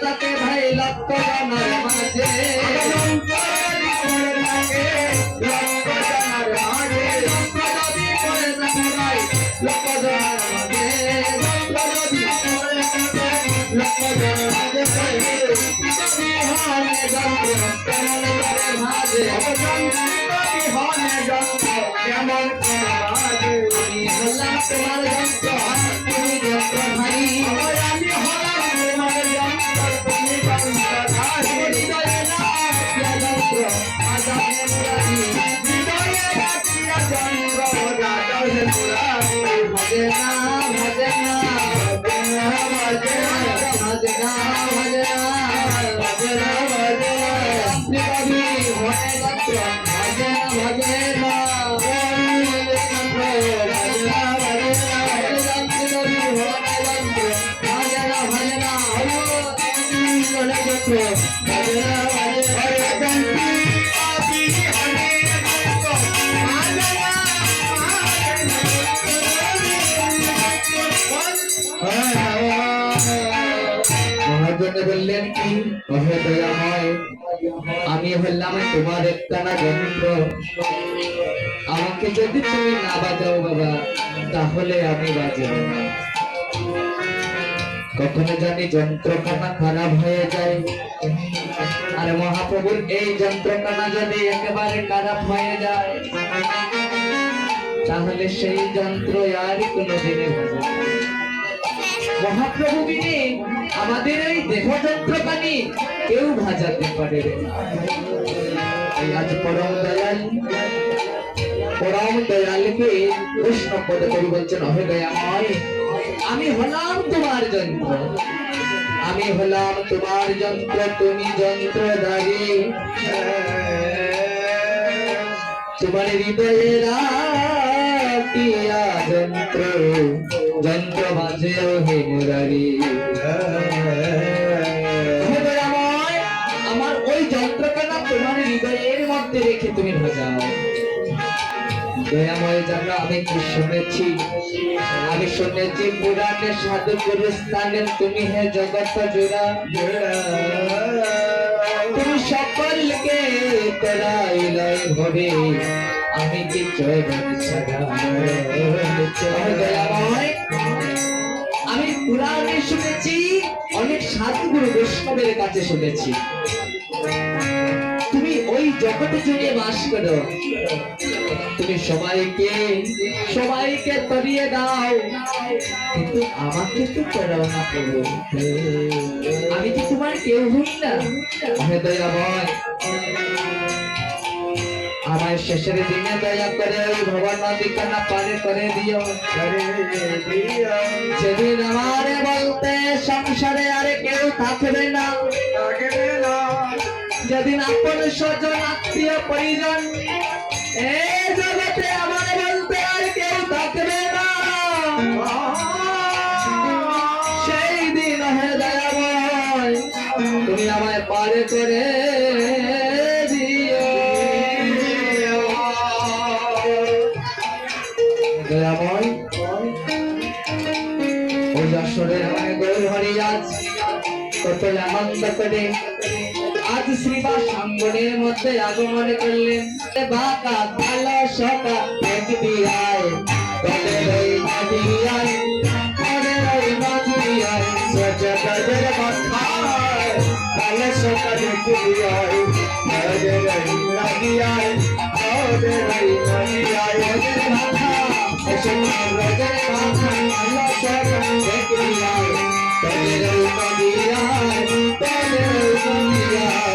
থাকে ভাই লক্ষ জনের মাঝে বললেন কি আমি হলাম তোমার একটানা যন্ত্র আমাকে যদি তুমি না বাজাও বাবা তাহলে আমি বাজাবো না কখনো জানি যন্ত্রখানা খারাপ হয়ে যায় আর মহাপ্রভুর এই যন্ত্রখানা যদি একেবারে খারাপ হয়ে যায় তাহলে সেই যন্ত্র আর কোনোদিনই হবে মহাপ্রভু বিনে আমাদের এই দেহ যন্ত্রখানি কেউ ভাজাতে পারে না আজ পরম দয়ালকে কৃষ্ণ পদ কবি বলছেন অহে দয়াময় আমি হলাম তোমার যন্ত্র আমি হলাম তোমার যন্ত্র তুমি যন্ত্রধারী তোমার হৃদয়ে রাখিয়া যন্ত্র যন্ত্র মাঝে হে মুরারি আমার ওই যন্ত্রখানা তোমার হৃদয়ের মধ্যে রেখে তুমি ভাজাও দয়াময় জানো আমি কি শুনেছি পুরাণে সাধু গুরু স্থানে তুমি হে জগৎ জোড়া তুমি সকলকে তরাইলাই হবে আমি কি চরণ ছাড়া দয়াময় আমি পুরাণে শুনেছি অনেক সাধু গুরু বৈষ্ণবের কাছে শুনেছি তুমি ওই জগতে জুড়ে বাস করো তুমি সবাইকে তরিয়ে দাও কিন্তু আমাকে তো করাও না প্রভু আমি কি তোমার কেউ হই না হে দয়াময় আমার শেষের দিনে দয়া করে ওই ভবন নদীখানা পারে করে দিও সেদিন আমারে বলতে সংসারে আরে কেউ থাকবে না যেদিন আপন স্বজন আত্মীয় পরিজন এই জগতে আমার বলতে আর কেউ থাকবে না সেই দিন হে দয়াময় তুমি আমায় পারে করে দিও দয়াময় ওই যশোরের আমায় গৌর হরি আজ কত আনন্দ করে আজ শ্রীবাস সাঙ্গনের মধ্যে আগমন করলেন বাঁকা ভালো সকা এক দিয়ায় তোদের ওই নদিয়ায় তোদের ওই নদিয়ায় সচকাদের মাথায় ভালো সকা এক দিয়ায় তোদের ওই নদিয়ায় তোদের ওই নদিয়ায় ওদের মাথা ওদের মাথা ভালো সকা এক দিয়ায় তোদের ওই নদিয়ায় তোদের ওই নদিয়ায়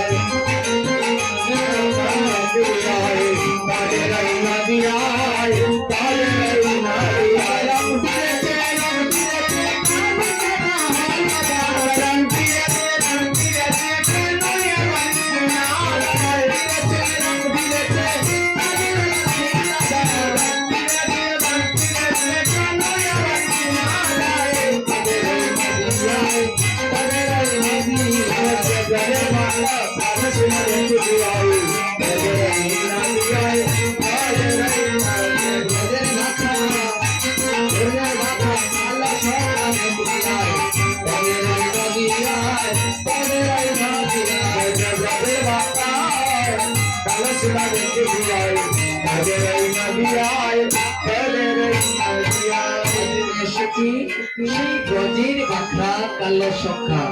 এসেছি সেই ব্রজের বাঁধা কালো সখা